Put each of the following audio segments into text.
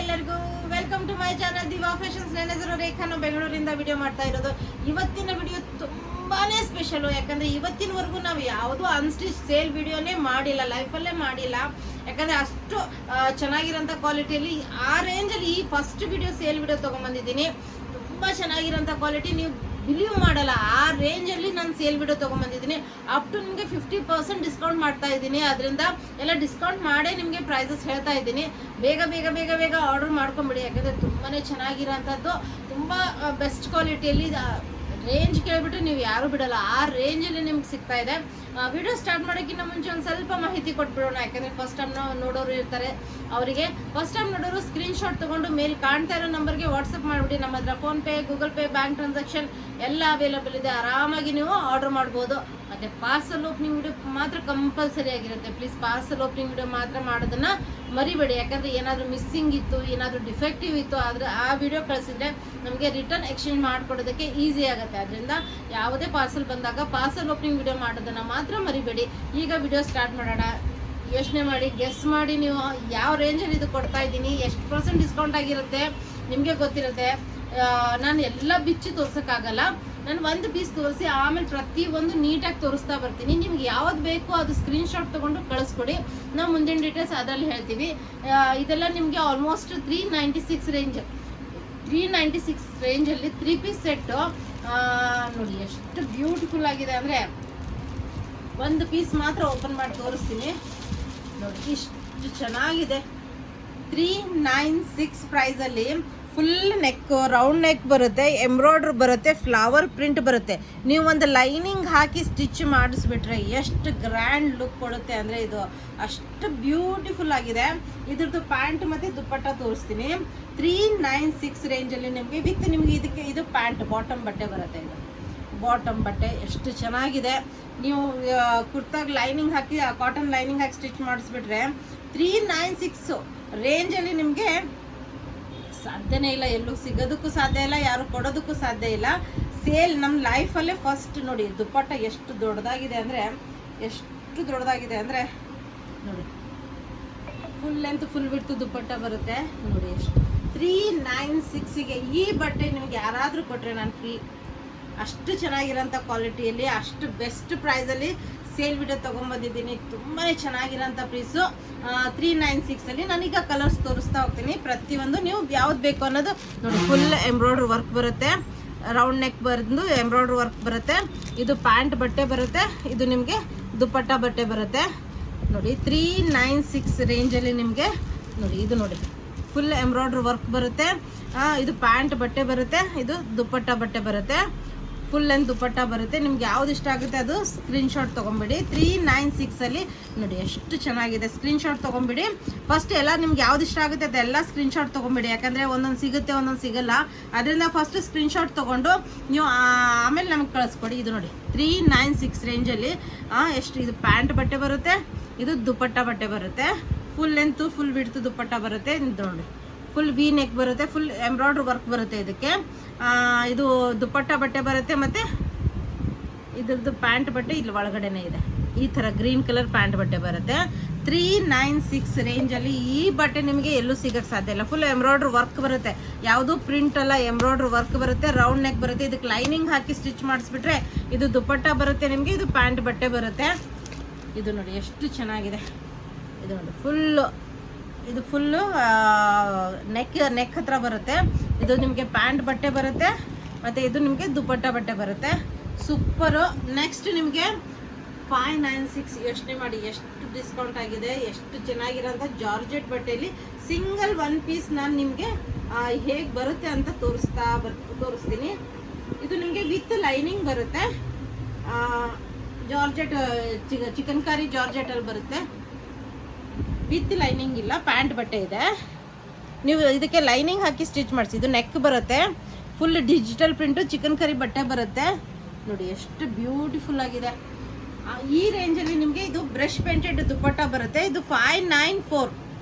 ಎಲ್ಲರಿಗೂ welcome to my channel Diva Fashions. ನನ್ನ ಹೆಸರು ರೇಖಾ. ನಾವು ಬೆಂಗಳೂರಿಂದ ವಿಡಿಯೋ ಮಾಡ್ತಾ ಇರೋದು. ಇವತ್ತಿನ ವಿಡಿಯೋ ತುಂಬಾನೇ ಸ್ಪೆಷಲು, ಯಾಕಂದ್ರೆ ಇವತ್ತಿನವರೆಗೂ ನಾವು ಯಾವುದೋ ಅನ್ಸ್ಟಿಚ್ ಸೇಲ್ ವಿಡಿಯೋನೇ ಮಾಡಿಲ್ಲ, ಲೈಫಲ್ಲೇ ಮಾಡಿಲ್ಲ. ಯಾಕಂದ್ರೆ ಅಷ್ಟು ಚೆನ್ನಾಗಿರೋಂಥ ಕ್ವಾಲಿಟಿಯಲ್ಲಿ ಆ ರೇಂಜಲ್ಲಿ ಈ ಫಸ್ಟ್ ವಿಡಿಯೋ ಸೇಲ್ ವಿಡಿಯೋ ತೊಗೊಂಬಂದಿದ್ದೀನಿ. ತುಂಬ ಚೆನ್ನಾಗಿರೋಂಥ ಕ್ವಾಲಿಟಿ, ನೀವು ಬಿಲೀವ್ ಮಾಡಲ್ಲ, ಆ ರೇಂಜಲ್ಲಿ ನಾನು ಸೇಲ್ ವಿಡಿಯೋ ತೊಗೊಂಬಂದಿದ್ದೀನಿ. ಅಪ್ ಟು ನಿಮಗೆ 50% ಡಿಸ್ಕೌಂಟ್ ಮಾಡ್ತಾ ಇದ್ದೀನಿ. ಅದರಿಂದ ಎಲ್ಲ ಡಿಸ್ಕೌಂಟ್ ಮಾಡೇ ನಿಮಗೆ ಪ್ರೈಸಸ್ ಹೇಳ್ತಾ ಇದ್ದೀನಿ. ಬೇಗ ಬೇಗ ಬೇಗ ಬೇಗ ಆರ್ಡರ್ ಮಾಡ್ಕೊಂಬಿಡಿ, ಯಾಕಂದರೆ ತುಂಬಾ ಚೆನ್ನಾಗಿರೋಂಥದ್ದು, ತುಂಬ ಬೆಸ್ಟ್ ಕ್ವಾಲಿಟಿಯಲ್ಲಿ ರೇಂಜ್ ಕೇಳಿಬಿಟ್ಟು ನೀವು ಯಾರೂ ಬಿಡಲ್ಲ, ಆ ರೇಂಜಲ್ಲಿ ನಿಮ್ಗೆ ಸಿಗ್ತಾ ಇದೆ. ವಿಡಿಯೋ ಸ್ಟಾರ್ಟ್ ಮಾಡೋಕ್ಕಿಂತ ಮುಂಚೆ ಒಂದು ಸ್ವಲ್ಪ ಮಾಹಿತಿ ಕೊಟ್ಬಿಡೋಣ, ಯಾಕಂದರೆ ಫಸ್ಟ್ ಟೈಮ್ ನೋಡೋರು ಇರ್ತಾರೆ. ಅವರಿಗೆ ಫಸ್ಟ್ ಟೈಮ್ ನೋಡೋರು ಸ್ಕ್ರೀನ್ಶಾಟ್ ತೊಗೊಂಡು ಮೇಲ್ ಕಾಣ್ತಾ ಇರೋ ನಂಬರ್ಗೆ ವಾಟ್ಸಪ್ ಮಾಡಿಬಿಡಿ. ನಮ್ಮ ಹತ್ರ PhonePe, Google pay, bank transaction ಎಲ್ಲ ಅವೈಲೇಬಲ್ ಇದೆ. ಆರಾಮಾಗಿ ನೀವು ಆರ್ಡರ್ ಮಾಡ್ಬೋದು. ಮತ್ತು ಪಾರ್ಸಲ್ ಓಪನಿಂಗ್ ವಿಡಿಯೋ ಮಾತ್ರ ಕಂಪಲ್ಸರಿ ಆಗಿರುತ್ತೆ. ಪ್ಲೀಸ್ ಪಾರ್ಸಲ್ ಓಪನಿಂಗ್ ವಿಡಿಯೋ ಮಾತ್ರ ಮಾಡೋದನ್ನು ಮರಿಬೇಡಿ, ಯಾಕಂದರೆ ಏನಾದರೂ ಮಿಸ್ಸಿಂಗ್ ಇತ್ತು, ಏನಾದರೂ ಡಿಫೆಕ್ಟಿವ್ ಇತ್ತು ಆದರೆ ಆ ವಿಡಿಯೋ ಕಳಿಸಿದ್ರೆ ನಮಗೆ ರಿಟರ್ನ್ ಎಕ್ಸ್ಚೇಂಜ್ ಮಾಡಿಕೊಡೋದಕ್ಕೆ ಈಸಿ ಆಗುತ್ತೆ. ಅದರಿಂದ ಯಾವುದೇ ಪಾರ್ಸಲ್ ಬಂದಾಗ ಪಾರ್ಸಲ್ ಓಪನಿಂಗ್ ವಿಡಿಯೋ ಮಾಡೋದನ್ನು ಮಾತ್ರ ಮರಿಬೇಡಿ. ಈಗ ವಿಡಿಯೋ ಸ್ಟಾರ್ಟ್ ಮಾಡೋಣ. ಯೋಚನೆ ಮಾಡಿ, ಗೆಸ್ ಮಾಡಿ, ನೀವು ಯಾವ ರೇಂಜಲ್ಲಿ ಇದು ಕೊಡ್ತಾ ಇದ್ದೀನಿ, ಎಷ್ಟು % ಡಿಸ್ಕೌಂಟ್ ಆಗಿರುತ್ತೆ ನಿಮಗೆ ಗೊತ್ತಿರುತ್ತೆ. ನಾನು ಎಲ್ಲ ಬಿಚ್ಚಿ ತೋರ್ಸೋಕ್ಕಾಗಲ್ಲ, ನಾನು ಒಂದು ಪೀಸ್ ತೋರಿಸಿ ಆಮೇಲೆ ಪ್ರತಿಯೊಂದು ನೀಟಾಗಿ ತೋರಿಸ್ತಾ ಬರ್ತೀನಿ. ನಿಮ್ಗೆ ಯಾವ್ದು ಬೇಕೋ ಅದು ಸ್ಕ್ರೀನ್ಶಾಟ್ ತೊಗೊಂಡು ಕಳಿಸ್ಕೊಡಿ, ನಾವು ಮುಂದಿನ ಡೀಟೇಲ್ಸ್ ಅದರಲ್ಲಿ ಹೇಳ್ತೀವಿ. ಇದೆಲ್ಲ ನಿಮಗೆ ಆಲ್ಮೋಸ್ಟ್ 396 ರೇಂಜ್, 396 ರೇಂಜಲ್ಲಿ 3 ಪೀಸ್ ಸೆಟ್ಟು. ನೋಡಿ ಎಷ್ಟು ಬ್ಯೂಟಿಫುಲ್ ಆಗಿದೆ ಅಂದರೆ, ಒಂದು ಪೀಸ್ ಮಾತ್ರ ಓಪನ್ ಮಾಡಿ ತೋರಿಸ್ತೀನಿ. ನೋಡಿ ಇಷ್ಟು ಚೆನ್ನಾಗಿದೆ. 396 ಪ್ರೈಸಲ್ಲಿ ಫುಲ್ ನೆಕ್, ರೌಂಡ್ ನೆಕ್ ಬರುತ್ತೆ, ಎಂಬ್ರಾಯ್ಡ್ರಿ ಬರುತ್ತೆ, ಫ್ಲವರ್ ಪ್ರಿಂಟ್ ಬರುತ್ತೆ. ನೀವು ಒಂದು ಲೈನಿಂಗ್ ಹಾಕಿ ಸ್ಟಿಚ್ ಮಾಡಿಸ್ಬಿಟ್ರೆ ಎಷ್ಟು ಗ್ರ್ಯಾಂಡ್ ಲುಕ್ ಕೊಡುತ್ತೆ ಅಂದರೆ, ಇದು ಅಷ್ಟು ಬ್ಯೂಟಿಫುಲ್ ಆಗಿದೆ. ಇದ್ರದ್ದು ಪ್ಯಾಂಟ್ ಮತ್ತು ದುಪ್ಪಟ್ಟ ತೋರಿಸ್ತೀನಿ. 396 ರೇಂಜಲ್ಲಿ ನಿಮಗೆ ವಿತ್ ನಿಮಗೆ ಇದಕ್ಕೆ ಇದು ಪ್ಯಾಂಟ್, ಬಾಟಮ್ ಬಟ್ಟೆ ಬರುತ್ತೆ. ಇದು ಬಾಟಮ್ ಬಟ್ಟೆ ಎಷ್ಟು ಚೆನ್ನಾಗಿದೆ. ನೀವು ಕುರ್ತಾಗ ಲೈನಿಂಗ್ ಹಾಕಿ, ಕಾಟನ್ ಲೈನಿಂಗ್ ಹಾಕಿ ಸ್ಟಿಚ್ ಮಾಡಿಸ್ಬಿಟ್ರೆ 396 ರೇಂಜಲ್ಲಿ ನಿಮಗೆ ಸಾಧ್ಯನೇ ಇಲ್ಲ, ಎಲ್ಲೂ ಸಿಗೋದಕ್ಕೂ ಸಾಧ್ಯ ಇಲ್ಲ, ಯಾರು ಕೊಡೋದಕ್ಕೂ ಸಾಧ್ಯ ಇಲ್ಲ. ಸೇಲ್ ನಮ್ಮ ಲೈಫಲ್ಲೇ ಫಸ್ಟ್. ನೋಡಿ ದುಪ್ಪಟ್ಟ ಎಷ್ಟು ದೊಡ್ಡದಾಗಿದೆ ಅಂದರೆ, ಎಷ್ಟು ದೊಡ್ಡದಾಗಿದೆ ಅಂದರೆ ನೋಡಿ, ಫುಲ್ ಲೆಂತ್ ಫುಲ್ ವಿಡ್ತ್ ದುಪ್ಪಟ್ಟ ಬರುತ್ತೆ. ನೋಡಿ ಎಷ್ಟು 396ಗೆ ಈ ಬಟ್ಟೆ ನಿಮ್ಗೆ ಯಾರಾದರೂ ಕೊಟ್ಟರೆ ನಾನು ಫ್ರೀ. ಅಷ್ಟು ಚೆನ್ನಾಗಿರೋಂಥ ಕ್ವಾಲಿಟಿಯಲ್ಲಿ, ಅಷ್ಟು ಬೆಸ್ಟ್ ಪ್ರೈಸಲ್ಲಿ ಸೇಲ್ ವಿಡಿಯೋ ತೊಗೊಂಬಂದಿದ್ದೀನಿ. ತುಂಬಾ ಚೆನ್ನಾಗಿರೋಂಥ ಪ್ರೈಸು 396ಅಲ್ಲಿ. ನಾನೀಗ ಕಲರ್ಸ್ ತೋರಿಸ್ತಾ ಹೋಗ್ತೀನಿ. ಪ್ರತಿಯೊಂದು ನೀವು ಯಾವ್ದು ಬೇಕು ಅನ್ನೋದು ನೋಡಿ. ಫುಲ್ ಎಂಬ್ರಾಯ್ಡ್ರಿ ವರ್ಕ್ ಬರುತ್ತೆ, ರೌಂಡ್ ನೆಕ್ ಬಂದು ಎಂಬ್ರಾಯ್ಡ್ರಿ ವರ್ಕ್ ಬರುತ್ತೆ. ಇದು ಪ್ಯಾಂಟ್ ಬಟ್ಟೆ ಬರುತ್ತೆ, ಇದು ನಿಮಗೆ ದುಪ್ಪಟ್ಟ ಬಟ್ಟೆ ಬರುತ್ತೆ. ನೋಡಿ 396 ರೇಂಜಲ್ಲಿ ನಿಮಗೆ ನೋಡಿ, ಇದು ನೋಡಿ ಫುಲ್ ಎಂಬ್ರಾಯ್ಡ್ರಿ ವರ್ಕ್ ಬರುತ್ತೆ. ಇದು ಪ್ಯಾಂಟ್ ಬಟ್ಟೆ ಬರುತ್ತೆ, ಇದು ದುಪ್ಪಟ್ಟ ಬಟ್ಟೆ ಬರುತ್ತೆ, ಫುಲ್ ಲೆಂತ್ ದುಪ್ಪಟ್ಟ ಬರುತ್ತೆ. ನಿಮ್ಗೆ ಯಾವ್ದು ಇಷ್ಟ ಆಗುತ್ತೆ ಅದು ಸ್ಕ್ರೀನ್ಶಾಟ್ ತೊಗೊಂಬಿಡಿ. 396ಅಲ್ಲಿ ನೋಡಿ ಎಷ್ಟು ಚೆನ್ನಾಗಿದೆ. ಸ್ಕ್ರೀನ್ಶಾಟ್ ತೊಗೊಂಬಿಡಿ ಫಸ್ಟ್. ಎಲ್ಲ ನಿಮ್ಗೆ ಯಾವ್ದು ಇಷ್ಟ ಆಗುತ್ತೆ ಅದೆಲ್ಲ ಸ್ಕ್ರೀನ್ಶಾಟ್ ತೊಗೊಂಬಿಡಿ, ಯಾಕಂದರೆ ಒಂದೊಂದು ಸಿಗುತ್ತೆ, ಒಂದೊಂದು ಸಿಗಲ್ಲ. ಅದರಿಂದ ಫಸ್ಟ್ ಸ್ಕ್ರೀನ್ಶಾಟ್ ತೊಗೊಂಡು ನೀವು ಆಮೇಲೆ ನಮ್ಗೆ ಕಳಿಸ್ಕೊಡಿ. ಇದು ನೋಡಿ 396 ರೇಂಜಲ್ಲಿ ಎಷ್ಟು, ಇದು ಪ್ಯಾಂಟ್ ಬಟ್ಟೆ ಬರುತ್ತೆ, ಇದು ದುಪ್ಪಟ್ಟ ಬಟ್ಟೆ ಬರುತ್ತೆ, ಫುಲ್ ಲೆಂತು ಫುಲ್ ವಿಡ್ತ್ ದುಪ್ಪಟ್ಟ ಬರುತ್ತೆ. ಇದು ನೋಡಿ ಫುಲ್ ವಿ ನೆಕ್ ಬರುತ್ತೆ, ಫುಲ್ ಎಂಬ್ರಾಯ್ಡ್ರಿ ವರ್ಕ್ ಬರುತ್ತೆ ಇದಕ್ಕೆ. ಇದು ದುಪ್ಪಟ್ಟ ಬಟ್ಟೆ ಬರುತ್ತೆ, ಮತ್ತು ಇದ್ರದ್ದು ಪ್ಯಾಂಟ್ ಬಟ್ಟೆ ಇಲ್ಲಿ ಒಳಗಡೆನೇ ಇದೆ. ಈ ಥರ ಗ್ರೀನ್ ಕಲರ್ ಪ್ಯಾಂಟ್ ಬಟ್ಟೆ ಬರುತ್ತೆ. 396 ರೇಂಜಲ್ಲಿ ಈ ಬಟ್ಟೆ ನಿಮಗೆ ಎಲ್ಲೂ ಸಿಗೋಕ್ಕೆ ಸಾಧ್ಯ ಇಲ್ಲ. ಫುಲ್ ಎಂಬ್ರಾಯ್ಡ್ರಿ ವರ್ಕ್ ಬರುತ್ತೆ, ಯಾವುದು ಪ್ರಿಂಟ್ ಅಲ್ಲ, ಎಂಬ್ರಾಯ್ಡ್ರಿ ವರ್ಕ್ ಬರುತ್ತೆ, ರೌಂಡ್ ನೆಕ್ ಬರುತ್ತೆ. ಇದಕ್ಕೆ ಲೈನಿಂಗ್ ಹಾಕಿ ಸ್ಟಿಚ್ ಮಾಡಿಸ್ಬಿಟ್ರೆ ಇದು ದುಪ್ಪಟ್ಟ ಬರುತ್ತೆ ನಿಮಗೆ, ಇದು ಪ್ಯಾಂಟ್ ಬಟ್ಟೆ ಬರುತ್ತೆ. ಇದು ನೋಡಿ ಎಷ್ಟು ಚೆನ್ನಾಗಿದೆ. ಇದು ನೋಡಿ ಫುಲ್ಲು, ಇದು ಫುಲ್ಲು ನೆಕ್ ಹತ್ರ ಬರುತ್ತೆ. ಇದು ನಿಮಗೆ ಪ್ಯಾಂಟ್ ಬಟ್ಟೆ ಬರುತ್ತೆ, ಮತ್ತು ಇದು ನಿಮಗೆ ದುಪ್ಪಟ್ಟ ಬಟ್ಟೆ ಬರುತ್ತೆ. ಸೂಪರು. ನೆಕ್ಸ್ಟ್ ನಿಮಗೆ 596. ಯೋಚನೆ ಮಾಡಿ ಎಷ್ಟು ಡಿಸ್ಕೌಂಟ್ ಆಗಿದೆ, ಎಷ್ಟು ಚೆನ್ನಾಗಿರೋಂಥ ಜಾರ್ಜೆಟ್ ಬಟ್ಟೆಯಲ್ಲಿ ಸಿಂಗಲ್ 1 ಪೀಸ್ ನಾನು ನಿಮಗೆ ಹೇಗೆ ಬರುತ್ತೆ ಅಂತ ತೋರಿಸ್ತೀನಿ. ಇದು ನಿಮಗೆ ವಿತ್ ಲೈನಿಂಗ್ ಬರುತ್ತೆ. ಜಾರ್ಜೆಟ್ ಚಿಕನ್ ಕಾರಿ ಜಾರ್ಜೆಟಲ್ಲಿ ಬರುತ್ತೆ, ವಿತ್ ಲೈನಿಂಗ್ ಇಲ್ಲ, ಪ್ಯಾಂಟ್ ಬಟ್ಟೆ ಇದೆ. ನೀವು ಇದಕ್ಕೆ ಲೈನಿಂಗ್ ಹಾಕಿ ಸ್ಟಿಚ್ ಮಾಡಿಸಿ. ಇದು ನೆಕ್ ಬರುತ್ತೆ, full digital print chicken curry ಬಟ್ಟೆ ಬರುತ್ತೆ. ನೋಡಿ ಎಷ್ಟು ಬ್ಯೂಟಿಫುಲ್ ಆಗಿದೆ. ಈ ರೇಂಜಲ್ಲಿ ನಿಮಗೆ ಇದು ಬ್ರಷ್ ಪೇಂಟೆಡ್ ದುಪ್ಪಟ್ಟ ಬರುತ್ತೆ. ಇದು 594.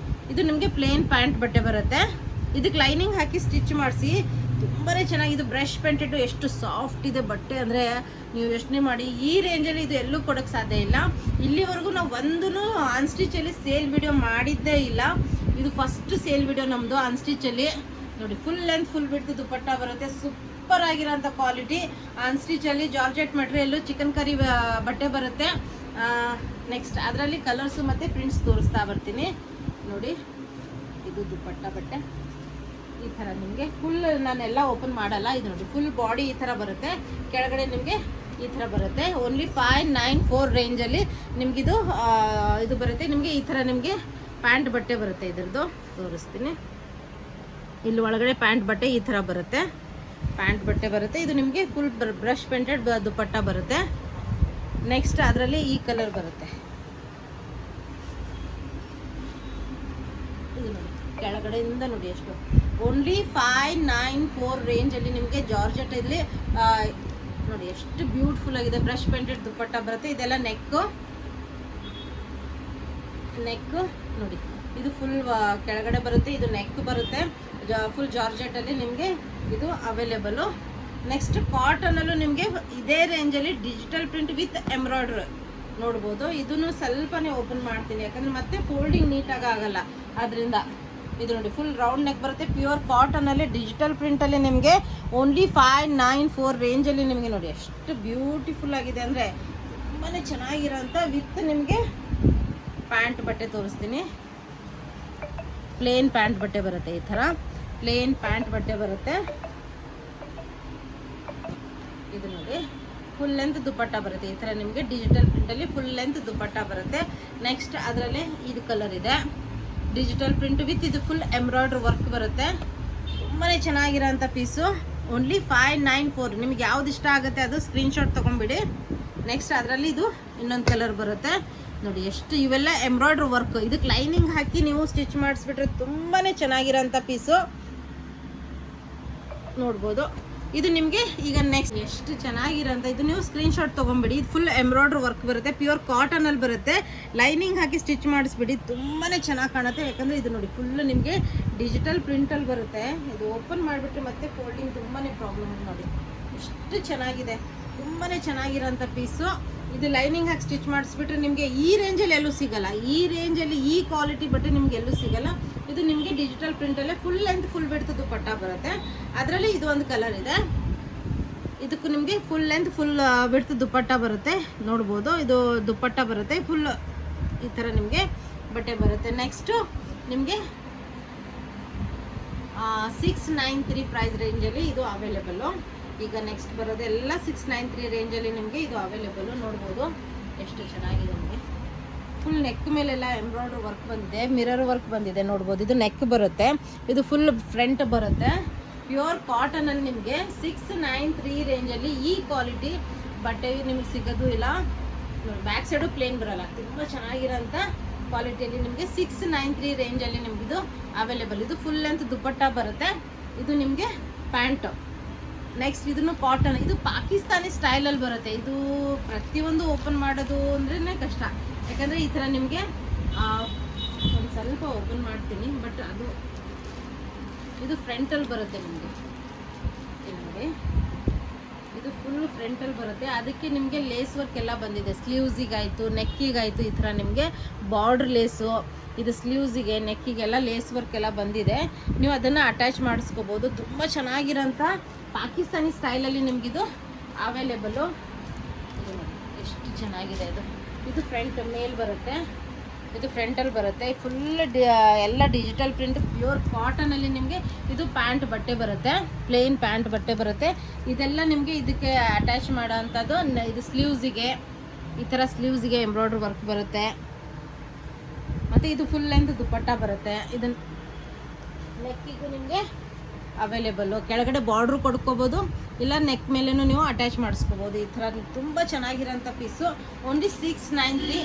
ಇದು ನಿಮಗೆ ಪ್ಲೇನ್ ಪ್ಯಾಂಟ್ ಬಟ್ಟೆ ಬರುತ್ತೆ. ಇದಕ್ಕೆ ಲೈನಿಂಗ್ ಹಾಕಿ ಸ್ಟಿಚ್ ಮಾಡಿಸಿ ತುಂಬಾ ಚೆನ್ನಾಗಿ. ಇದು ಬ್ರಷ್ ಪೇಂಟೆಡ್ ಎಷ್ಟು ಸಾಫ್ಟ್ ಇದೆ ಬಟ್ಟೆ ಅಂದರೆ ನೀವು ಯೋಚನೆ ಮಾಡಿ. ಈ ರೇಂಜಲ್ಲಿ ಇದು ಎಲ್ಲೂ ಕೊಡೋಕ್ಕೆ ಸಾಧ್ಯ ಇಲ್ಲ. ಇಲ್ಲಿವರೆಗೂ ನಾವು ಒಂದೂ ಅನ್ಸ್ಟಿಚಲ್ಲಿ ಸೇಲ್ ವಿಡಿಯೋ ಮಾಡಿದ್ದೇ ಇಲ್ಲ. ಇದು ಫಸ್ಟ್ ಸೇಲ್ ವಿಡಿಯೋ ನಮ್ಮದು ಅನ್ಸ್ಟಿಚಲ್ಲಿ. ನೋಡಿ ಫುಲ್ ಲೆಂತ್ ಫುಲ್ ಬಿಡ್ತು ದುಪಟ್ಟ ಬರುತ್ತೆ. ಸೂಪರ್ ಆಗಿರೋಂಥ ಕ್ವಾಲಿಟಿ ಅನ್ಸ್ಟಿಚಲ್ಲಿ ಜಾರ್ಜೆಟ್ ಮೆಟೀರಿಯಲ್ಲು ಚಿಕನ್ ಕರಿ ಬಟ್ಟೆ ಬರುತ್ತೆ. ನೆಕ್ಸ್ಟ್ ಅದರಲ್ಲಿ ಕಲರ್ಸು ಮತ್ತು ಪ್ರಿಂಟ್ಸ್ ತೋರಿಸ್ತಾ ಬರ್ತೀನಿ ನೋಡಿ. ಇದು ದುಪಟ್ಟ ಬಟ್ಟೆ ಈ ಥರ ನಿಮಗೆ ಫುಲ್ ನಾನೆಲ್ಲ ಓಪನ್ ಮಾಡಲ್ಲ. ಇದು ನೋಡಿ ಫುಲ್ ಬಾಡಿ ಈ ಥರ ಬರುತ್ತೆ. ಕೆಳಗಡೆ ನಿಮಗೆ ಈ ಥರ ಬರುತ್ತೆ. ಓನ್ಲಿ 594 ರೇಂಜಲ್ಲಿ ನಿಮಗಿದು ಇದು ಬರುತ್ತೆ. ನಿಮಗೆ ಈ ಥರ ನಿಮಗೆ ಪ್ಯಾಂಟ್ ಬಟ್ಟೆ ಬರುತ್ತೆ. ಇದ್ರದ್ದು ತೋರಿಸ್ತೀನಿ. ಇಲ್ಲಿ ಒಳಗಡೆ ಪ್ಯಾಂಟ್ ಬಟ್ಟೆ ಈ ಥರ ಬರುತ್ತೆ. ಪ್ಯಾಂಟ್ ಬಟ್ಟೆ ಬರುತ್ತೆ. ಇದು ನಿಮಗೆ ಫುಲ್ ಬ್ರಷ್ ಪೇಂಟೆಡ್ ದುಪಟ್ಟ ಬರುತ್ತೆ. ನೆಕ್ಸ್ಟ್ ಅದರಲ್ಲಿ ಈ ಕಲರ್ ಬರುತ್ತೆ. ಇದು ನೋಡಿ ಕೆಳಗಡೆಯಿಂದ ನೋಡಿ ಎಷ್ಟು. ಓನ್ಲಿ 594 ರೇಂಜಲ್ಲಿ ನಿಮಗೆ ಜಾರ್ಜೆಟ್ ಇಲ್ಲಿ ನೋಡಿ ಎಷ್ಟು ಬ್ಯೂಟಿಫುಲ್ ಆಗಿದೆ. ಬ್ರಷ್ ಪೇಂಟೆಡ್ ದುಪಟ್ಟ ಬರುತ್ತೆ. ಇದೆಲ್ಲ ನೆಕ್ಕು ನೋಡಿ ಇದು ಫುಲ್ ಕೆಳಗಡೆ ಬರುತ್ತೆ. ಇದು ನೆಕ್ ಬರುತ್ತೆ. ಫುಲ್ ಜಾರ್ಜೆಟಲ್ಲಿ ನಿಮಗೆ ಇದು ಅವೈಲೇಬಲು. ನೆಕ್ಸ್ಟ್ ಕಾಟನಲ್ಲೂ ನಿಮಗೆ ಇದೇ ರೇಂಜಲ್ಲಿ ಡಿಜಿಟಲ್ ಪ್ರಿಂಟ್ ವಿತ್ ಎಂಬ್ರಾಯ್ಡ್ರಿ ನೋಡ್ಬೋದು. ಇದನ್ನು ಸ್ವಲ್ಪನೇ ಓಪನ್ ಮಾಡ್ತೀನಿ ಯಾಕಂದರೆ ಮತ್ತೆ ಫೋಲ್ಡಿಂಗ್ ನೀಟಾಗಿ ಆಗಲ್ಲ. ಅದರಿಂದ ಇದು ನೋಡಿ ಫುಲ್ ರೌಂಡ್ ನೆಕ್ ಬರುತ್ತೆ. ಪ್ಯೂರ್ ಕಾಟನಲ್ಲಿ ಡಿಜಿಟಲ್ ಪ್ರಿಂಟಲ್ಲಿ ನಿಮಗೆ ಓನ್ಲಿ 594 ರೇಂಜಲ್ಲಿ ನಿಮಗೆ ನೋಡಿ ಎಷ್ಟು ಬ್ಯೂಟಿಫುಲ್ ಆಗಿದೆ ಅಂದರೆ ತುಂಬಾ ಚೆನ್ನಾಗಿರೋಂಥ ವಿತ್ ನಿಮಗೆ ಪ್ಯಾಂಟ್ ಬಟ್ಟೆ ತೋರಿಸ್ತೀನಿ. ಪ್ಲೇನ್ ಪ್ಯಾಂಟ್ ಬಟ್ಟೆ ಬರುತ್ತೆ. ಈ ಥರ ಪ್ಲೇನ್ ಪ್ಯಾಂಟ್ ಬಟ್ಟೆ ಬರುತ್ತೆ. ಇದು ನೋಡಿ ಫುಲ್ ಲೆಂತ್ ದುಪಟ್ಟ ಬರುತ್ತೆ. ಈ ಥರ ನಿಮಗೆ ಡಿಜಿಟಲ್ ಪ್ರಿಂಟಲ್ಲಿ ಫುಲ್ ಲೆಂತ್ ದುಪಟ್ಟ ಬರುತ್ತೆ. ನೆಕ್ಸ್ಟ್ ಅದರಲ್ಲಿ ಇದು ಕಲರ್ ಇದೆ ಡಿಜಿಟಲ್ ಪ್ರಿಂಟ್ ವಿತ್ ಇದು ಫುಲ್ ಎಂಬ್ರಾಯ್ಡ್ರಿ ವರ್ಕ್ ಬರುತ್ತೆ. ತುಂಬಾ ಚೆನ್ನಾಗಿರೋಂಥ ಪೀಸು. ಓನ್ಲಿ 594. ನಿಮ್ಗೆ ಯಾವ್ದು ಇಷ್ಟ ಆಗುತ್ತೆ ಅದು ಸ್ಕ್ರೀನ್ಶಾಟ್ ತೊಗೊಂಬಿಡಿ. ನೆಕ್ಸ್ಟ್ ಅದರಲ್ಲಿ ಇದು ಇನ್ನೊಂದು ಕಲರ್ ಬರುತ್ತೆ ನೋಡಿ ಎಷ್ಟು. ಇವೆಲ್ಲ ಎಂಬ್ರಾಯ್ಡ್ರಿ ವರ್ಕ್. ಇದಕ್ಕೆ ಲೈನಿಂಗ್ ಹಾಕಿ ನೀವು ಸ್ಟಿಚ್ ಮಾಡಿಸ್ಬಿಟ್ರೆ ತುಂಬಾ ಚೆನ್ನಾಗಿರೋಂಥ ಪೀಸು ನೋಡ್ಬೋದು. ಇದು ನಿಮಗೆ ಈಗ ನೆಕ್ಸ್ಟ್ ಎಷ್ಟು ಚೆನ್ನಾಗಿರೋಂಥ ಇದು ನೀವು ಸ್ಕ್ರೀನ್ಶಾಟ್ ತೊಗೊಂಬಿಡಿ. ಇದು ಫುಲ್ ಎಂಬ್ರಾಯ್ಡ್ರಿ ವರ್ಕ್ ಬರುತ್ತೆ. ಪ್ಯೂರ್ ಕಾಟನಲ್ಲಿ ಬರುತ್ತೆ. ಲೈನಿಂಗ್ ಹಾಕಿ ಸ್ಟಿಚ್ ಮಾಡಿಸ್ಬಿಡಿ ತುಂಬಾ ಚೆನ್ನಾಗಿ ಕಾಣುತ್ತೆ. ಯಾಕಂದರೆ ಇದು ನೋಡಿ ಫುಲ್ ನಿಮಗೆ ಡಿಜಿಟಲ್ ಪ್ರಿಂಟಲ್ಲಿ ಬರುತ್ತೆ. ಇದು ಓಪನ್ ಮಾಡಿಬಿಟ್ರೆ ಮತ್ತೆ ಫೋಲ್ಡಿಂಗ್ ತುಂಬಾ ಪ್ರಾಬ್ಲಮ್. ನೋಡಿ ಎಷ್ಟು ಚೆನ್ನಾಗಿದೆ. ತುಂಬಾ ಚೆನ್ನಾಗಿರೋಂಥ ಪೀಸು. ಇದು ಲೈನಿಂಗ್ ಹಾಕಿ ಸ್ಟಿಚ್ ಮಾಡಿಸ್ಬಿಟ್ರೆ ನಿಮಗೆ ಈ ರೇಂಜಲ್ಲಿ ಎಲ್ಲೂ ಸಿಗಲ್ಲ. ಈ ರೇಂಜಲ್ಲಿ ಈ ಕ್ವಾಲಿಟಿ ಬಟ್ಟೆ ನಿಮ್ಗೆ ಎಲ್ಲೂ ಸಿಗಲ್ಲ. ಇದು ನಿಮಗೆ ಡಿಜಿಟಲ್ ಪ್ರಿಂಟಲ್ಲೇ ಫುಲ್ ಲೆಂತ್ ಫುಲ್ ಬಿಡ್ತು ದುಪಟ್ಟ ಬರುತ್ತೆ. ಅದರಲ್ಲಿ ಇದು ಒಂದು ಕಲರ್ ಇದೆ. ಇದಕ್ಕೂ ನಿಮಗೆ ಫುಲ್ ಲೆಂತ್ ಫುಲ್ ಬಿಡ್ತು ದುಪಟ್ಟ ಬರುತ್ತೆ ನೋಡ್ಬೋದು. ಇದು ದುಪಟ್ಟ ಬರುತ್ತೆ ಫುಲ್ ಈ ಥರ ನಿಮಗೆ ಬಟ್ಟೆ ಬರುತ್ತೆ. ನೆಕ್ಸ್ಟು ನಿಮಗೆ 693 ಪ್ರೈಸ್ ರೇಂಜಲ್ಲಿ ಇದು ಅವೈಲೇಬಲ್ಲು. ಈಗ ನೆಕ್ಸ್ಟ್ ಬರೋದು ಎಲ್ಲ 693 ರೇಂಜಲ್ಲಿ ನಿಮಗೆ ಇದು ಅವೈಲೇಬಲ್ಲು ನೋಡ್ಬೋದು. ಎಷ್ಟು ಚೆನ್ನಾಗಿದೆ ನಿಮಗೆ. ಫುಲ್ ನೆಕ್ ಮೇಲೆಲ್ಲ ಎಂಬ್ರಾಯ್ಡ್ರಿ ವರ್ಕ್ ಬಂದಿದೆ. ಮಿರರ್ ವರ್ಕ್ ಬಂದಿದೆ ನೋಡ್ಬೋದು. ಇದು ನೆಕ್ ಬರುತ್ತೆ. ಇದು ಫುಲ್ ಫ್ರಂಟ್ ಬರುತ್ತೆ. ಪ್ಯೂರ್ ಕಾಟನಲ್ಲಿ ನಿಮಗೆ 693 ರೇಂಜಲ್ಲಿ ಈ ಕ್ವಾಲಿಟಿ ಬಟ್ಟೆ ನಿಮಗೆ ಸಿಗೋದು ಇಲ್ಲ. ಬ್ಯಾಕ್ ಸೈಡು ಪ್ಲೇನ್ ಬರೋಲ್ಲ. ತುಂಬ ಚೆನ್ನಾಗಿರೋಂಥ ಕ್ವಾಲಿಟಿಯಲ್ಲಿ ನಿಮಗೆ 693 ರೇಂಜಲ್ಲಿ ನಿಮಗಿದು ಅವೈಲೇಬಲ್. ಇದು ಫುಲ್ ಲೆಂತ್ ದುಪಟ್ಟ ಬರುತ್ತೆ. ಇದು ನಿಮಗೆ ಪ್ಯಾಂಟು. ನೆಕ್ಸ್ಟ್ ಇದನ್ನು ಕಾಟನ್. ಇದು ಪಾಕಿಸ್ತಾನಿ ಸ್ಟೈಲಲ್ಲಿ ಬರುತ್ತೆ. ಇದು ಪ್ರತಿಯೊಂದು ಓಪನ್ ಮಾಡೋದು ಅಂದ್ರೇ ಕಷ್ಟ. ಯಾಕಂದರೆ ಈ ಥರ ನಿಮಗೆ ಒಂದು ಸ್ವಲ್ಪ ಓಪನ್ ಮಾಡ್ತೀನಿ ಬಟ್ ಅದು ಇದು ಫ್ರಂಟಲ್ಲಿ ಬರುತ್ತೆ ನಿಮಗೆ. ನೋಡಿ ಇದು ಫುಲ್ ಫ್ರಂಟಲ್ಲಿ ಬರುತ್ತೆ. ಅದಕ್ಕೆ ನಿಮಗೆ ಲೇಸ್ ವರ್ಕ್ ಎಲ್ಲ ಬಂದಿದೆ. ಸ್ಲೀವ್ಸಿಗಾಯಿತು ನೆಕ್ಕಿಗಾಯಿತು ಈ ಥರ ನಿಮಗೆ ಬಾರ್ಡ್ರ್ ಲೇಸು. ಇದು ಸ್ಲೀವ್ಸಿಗೆ ನೆಕ್ಕಿಗೆಲ್ಲ ಲೇಸ್ ವರ್ಕ್ ಎಲ್ಲ ಬಂದಿದೆ. ನೀವು ಅದನ್ನು ಅಟ್ಯಾಚ್ ಮಾಡಿಸ್ಕೋಬೋದು. ತುಂಬ ಚೆನ್ನಾಗಿರೋಂಥ ಪಾಕಿಸ್ತಾನಿ ಸ್ಟೈಲಲ್ಲಿ ನಿಮಗಿದು ಅವೈಲೇಬಲ್ಲು. ಇದು ನೋಡಿ ಎಷ್ಟು ಚೆನ್ನಾಗಿದೆ. ಇದು ಫ್ರಂಟ್ ಮೇಲ್ ಬರುತ್ತೆ. ಇದು ಫ್ರಂಟಲ್ಲಿ ಬರುತ್ತೆ. ಫುಲ್ ಎಲ್ಲ ಡಿಜಿಟಲ್ ಪ್ರಿಂಟ್ ಪ್ಯೂರ್ ಕಾಟನಲ್ಲಿ ನಿಮಗೆ ಇದು ಪ್ಯಾಂಟ್ ಬಟ್ಟೆ ಬರುತ್ತೆ. ಪ್ಲೇನ್ ಪ್ಯಾಂಟ್ ಬಟ್ಟೆ ಬರುತ್ತೆ. ಇದೆಲ್ಲ ನಿಮಗೆ ಇದಕ್ಕೆ ಅಟ್ಯಾಚ್ ಮಾಡೋ ಅಂಥದ್ದು. ಇದು ಸ್ಲೀವ್ಸಿಗೆ ಈ ಥರ ಸ್ಲೀವ್ಸಿಗೆ ಎಂಬ್ರಾಯ್ಡ್ರಿ ವರ್ಕ್ ಬರುತ್ತೆ. ಮತ್ತು ಇದು ಫುಲ್ ಲೆಂತ್ ದುಪಟ್ಟ ಬರುತ್ತೆ. ಇದನ್ನು ನೆಕ್ಕಿಗೂ ನಿಮಗೆ ಅವೈಲೇಬಲ್ಲು. ಕೆಳಗಡೆ ಬಾರ್ಡ್ರು ಕೊಡ್ಕೋಬೋದು, ಇಲ್ಲ ನೆಕ್ ಮೇಲೇನು ನೀವು ಅಟ್ಯಾಚ್ ಮಾಡಿಸ್ಕೋಬೋದು. ಈ ಥರ ತುಂಬ ಚೆನ್ನಾಗಿರೋಂಥ ಪೀಸು. ಓನ್ಲಿ 693.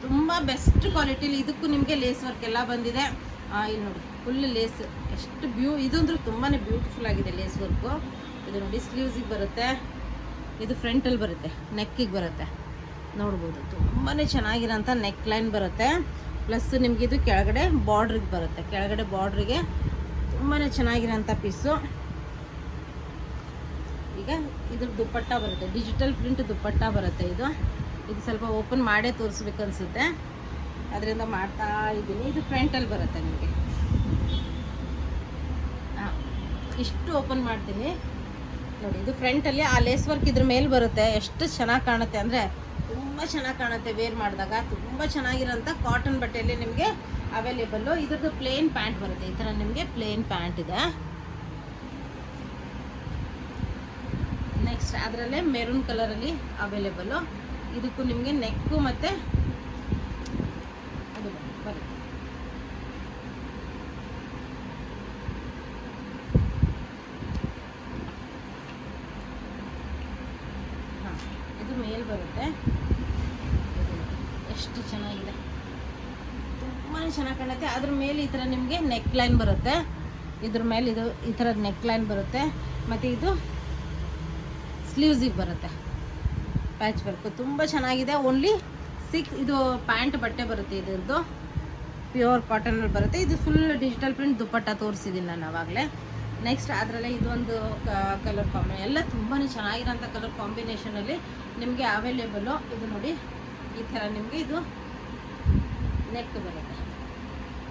ತುಂಬ ಬೆಸ್ಟ್ ಕ್ವಾಲಿಟಿಲಿ. ಇದಕ್ಕೂ ನಿಮಗೆ ಲೇಸ್ ವರ್ಕ್ ಎಲ್ಲ ಬಂದಿದೆ. ಇಲ್ಲಿ ನೋಡಿ ಫುಲ್ ಲೇಸ್ ಎಷ್ಟು ಇದು ಅಂದ್ರೆ ತುಂಬಾ ಬ್ಯೂಟಿಫುಲ್ ಆಗಿದೆ ಲೇಸ್ ವರ್ಕು. ಇದು ನೋಡಿ ಸ್ಲೀವ್ಸಿಗೆ ಬರುತ್ತೆ. ಇದು ಫ್ರಂಟಲ್ಲಿ ಬರುತ್ತೆ. ನೆಕ್ಕಿಗೆ ಬರುತ್ತೆ ನೋಡ್ಬೋದು. ತುಂಬಾ ಚೆನ್ನಾಗಿರೋಂಥ ನೆಕ್ ಲೈನ್ ಬರುತ್ತೆ. ಪ್ಲಸ್ ನಿಮಗೆ ಇದು ಕೆಳಗಡೆ ಬಾರ್ಡ್ರಿಗೆ ಬರುತ್ತೆ. ಕೆಳಗಡೆ ಬಾರ್ಡ್ರಿಗೆ ತುಂಬಾ ಚೆನ್ನಾಗಿರೋಂಥ ಪೀಸು. ಈಗ ಇದ್ರ ದುಪ್ಪಟ್ಟ ಬರುತ್ತೆ, ಡಿಜಿಟಲ್ ಪ್ರಿಂಟ್ ದುಪ್ಪಟ್ಟ ಬರುತ್ತೆ. ಇದು ಸ್ವಲ್ಪ ಓಪನ್ ಮಾಡೇ ತೋರಿಸ್ಬೇಕು ಅನಿಸುತ್ತೆ, ಅದರಿಂದ ಮಾಡ್ತಾ ಇದ್ದೀನಿ. ಇದು ಫ್ರಂಟಲ್ಲಿ ಬರುತ್ತೆ ನಿಮಗೆ. ಹಾಂ, ಇಷ್ಟು ಓಪನ್ ಮಾಡ್ತೀನಿ ನೋಡಿ. ಇದು ಫ್ರಂಟಲ್ಲಿ ಆ ಲೇಸ್ ವರ್ಕ್ ಇದ್ರ ಮೇಲೆ ಬರುತ್ತೆ. ಎಷ್ಟು ಚೆನ್ನಾಗಿ ಕಾಣುತ್ತೆ ಅಂದರೆ ತುಂಬ ಚೆನ್ನಾಗಿ ಕಾಣುತ್ತೆ ವೇರ್ ಮಾಡಿದಾಗ. ತುಂಬ ಚೆನ್ನಾಗಿರೋಂಥ ಕಾಟನ್ ಬಟ್ಟೆಯಲ್ಲಿ ನಿಮಗೆ ಅವೈಲೇಬಲ್ಲು. ಇದ್ರದ್ದು ಪ್ಲೇನ್ ಪ್ಯಾಂಟ್ ಬರುತ್ತೆ. ಈ ಥರ ನಿಮಗೆ ಪ್ಲೇನ್ ಪ್ಯಾಂಟ್ ಇದೆ. ನೆಕ್ಸ್ಟ್ ಅದರಲ್ಲೇ ಮೆರೂನ್ ಕಲರಲ್ಲಿ ಅವೈಲೇಬಲ್ಲು. ಇದಕ್ಕೂ ನಿಮಗೆ ನೆಕ್ಕು ಮತ್ತು ಅದು ಬರುತ್ತೆ. ಹಾಂ, ಇದು ಮೇಲ್ ಬರುತ್ತೆ. ಎಷ್ಟು ಚೆನ್ನಾಗಿದೆ, ತುಂಬಾ ಚೆನ್ನಾಗಿ ಕಾಣುತ್ತೆ. ಅದ್ರ ಮೇಲೆ ಈ ಥರ ನಿಮಗೆ ನೆಕ್ ಲೈನ್ ಬರುತ್ತೆ. ಇದ್ರ ಮೇಲೆ ಇದು ಈ ಥರ ನೆಕ್ ಲೈನ್ ಬರುತ್ತೆ. ಮತ್ತು ಇದು ಸ್ಲೀವ್ಸಿಗೆ ಬರುತ್ತೆ ಪ್ಯಾಚ್ ವರ್ಕು. ತುಂಬ ಚೆನ್ನಾಗಿದೆ. ಓನ್ಲಿ 6 ಇದು ಪ್ಯಾಂಟ್ ಬಟ್ಟೆ ಬರುತ್ತೆ. ಇದ್ರದ್ದು ಪ್ಯೂರ್ ಕಾಟನಲ್ಲಿ ಬರುತ್ತೆ. ಇದು ಫುಲ್ ಡಿಜಿಟಲ್ ಪ್ರಿಂಟ್ ದುಪ್ಪಟ್ಟ ತೋರಿಸಿದ್ದೀನಿ ನಾನು ಆವಾಗಲೇ. ನೆಕ್ಸ್ಟ್ ಅದರಲ್ಲೇ ಇದೊಂದು ಕಲರ್ ಎಲ್ಲ ತುಂಬಾ ಚೆನ್ನಾಗಿರೋಂಥ ಕಲರ್ ಕಾಂಬಿನೇಷನಲ್ಲಿ ನಿಮಗೆ ಅವೈಲೇಬಲ್ಲು. ಇದು ನೋಡಿ, ಈ ಥರ ನಿಮಗೆ ಇದು ನೆಕ್ ಬರುತ್ತೆ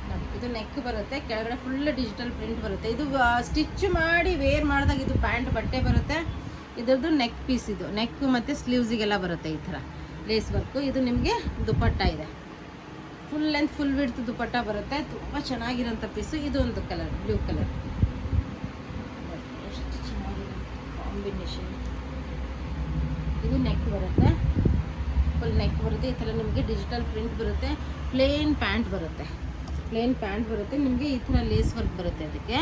ನೋಡಿ. ಇದು ನೆಕ್ ಬರುತ್ತೆ, ಕೆಳಗಡೆ ಫುಲ್ ಡಿಜಿಟಲ್ ಪ್ರಿಂಟ್ ಬರುತ್ತೆ. ಇದು ಸ್ಟಿಚ್ ಮಾಡಿ ವೇರ್ ಮಾಡಿದಾಗ ಇದು ಪ್ಯಾಂಟ್ ಬಟ್ಟೆ ಬರುತ್ತೆ. ಇದರದ್ದು ನೆಕ್ ಪೀಸ್, ಇದು ನೆಕ್ ಮತ್ತು ಸ್ಲೀವ್ಸಿಗೆಲ್ಲ ಬರುತ್ತೆ ಈ ಥರ ಲೇಸ್ ವರ್ಕು. ಇದು ನಿಮಗೆ ದುಪ್ಪಟ್ಟ ಇದೆ, ಫುಲ್ ಲೆಂತ್ ಫುಲ್ ವಿಡ್ತ್ ದುಪ್ಪಟ್ಟ ಬರುತ್ತೆ. ತುಂಬ ಚೆನ್ನಾಗಿರೋಂಥ ಪೀಸು. ಇದು ಒಂದು ಕಲರ್, ಬ್ಲೂ ಕಲರ್. ಎಷ್ಟು ಚೆನ್ನಾಗಿದೆ ಕಾಂಬಿನೇಷನ್. ಇದು ನೆಕ್ ಬರುತ್ತೆ, ಫುಲ್ ನೆಕ್ ಬರುತ್ತೆ. ಈ ಥರ ನಿಮಗೆ ಡಿಜಿಟಲ್ ಪ್ರಿಂಟ್ ಬರುತ್ತೆ. ಪ್ಲೇನ್ ಪ್ಯಾಂಟ್ ಬರುತ್ತೆ, ಪ್ಲೇನ್ ಪ್ಯಾಂಟ್ ಬರುತ್ತೆ ನಿಮಗೆ. ಈ ಥರ ಲೇಸ್ ವರ್ಕ್ ಬರುತ್ತೆ ಅದಕ್ಕೆ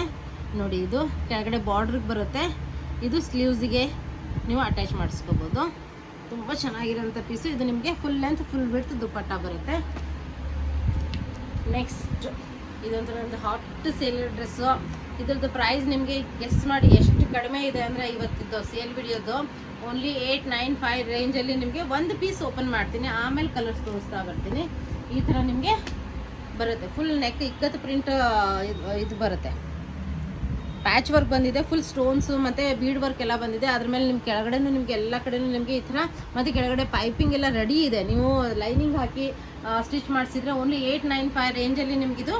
ನೋಡಿ. ಇದು ಕೆಳಗಡೆ ಬಾರ್ಡ್ರಿಗೆ ಬರುತ್ತೆ. ಇದು ಸ್ಲೀವ್ಸಿಗೆ ನೀವು ಅಟ್ಯಾಚ್ ಮಾಡಿಸ್ಕೋಬೋದು. ತುಂಬ ಚೆನ್ನಾಗಿರೋಂಥ ಪೀಸು. ಇದು ನಿಮಗೆ ಫುಲ್ ಲೆಂತ್ ಫುಲ್ ವಿಡ್ತ್ ದುಪ್ಪಟ್ಟ ಬರುತ್ತೆ. ನೆಕ್ಸ್ಟ್ ಇದೊಂದು ನಂದು ಹಾಟ್ ಸೇಲ್ ಡ್ರೆಸ್ಸು. ಇದ್ರದ್ದು ಪ್ರೈಸ್ ನಿಮಗೆ ಗೆಸ್ ಮಾಡಿ ಎಷ್ಟು ಕಡಿಮೆ ಇದೆ ಅಂದರೆ, ಇವತ್ತಿದ್ದು ಸೇಲ್ ವಿಡಿಯೋದು ಓನ್ಲಿ 895 ರೇಂಜಲ್ಲಿ ನಿಮಗೆ ಒಂದು ಪೀಸ್ ಓಪನ್ ಮಾಡ್ತೀನಿ, ಆಮೇಲೆ ಕಲರ್ಸ್ ತೋರಿಸ್ತಾ ಬರ್ತೀನಿ. ಈ ಥರ ನಿಮಗೆ ಬರುತ್ತೆ. ಫುಲ್ ನೆಕ್ ಇಕ್ಕತ್ತು ಪ್ರಿಂಟ್ ಇದು ಬರುತ್ತೆ. ಪ್ಯಾಚ್ ವರ್ಕ್ ಬಂದಿದೆ, ಫುಲ್ ಸ್ಟೋನ್ಸು ಮತ್ತು ಬೀಡ್ ವರ್ಕ್ ಎಲ್ಲ ಬಂದಿದೆ. ಅದ್ರ ಮೇಲೆ ನಿಮ್ಮ ಕೆಳಗಡೆನೂ ನಿಮಗೆ ಎಲ್ಲ ಕಡೆನೂ ನಿಮಗೆ ಈ ಥರ ಮತ್ತು ಕೆಳಗಡೆ ಪೈಪಿಂಗ್ ಎಲ್ಲ ರೆಡಿ ಇದೆ. ನೀವು ಲೈನಿಂಗ್ ಹಾಕಿ ಸ್ಟಿಚ್ ಮಾಡಿಸಿದ್ರೆ ಓನ್ಲಿ 895 ರೇಂಜಲ್ಲಿ ನಿಮಗಿದು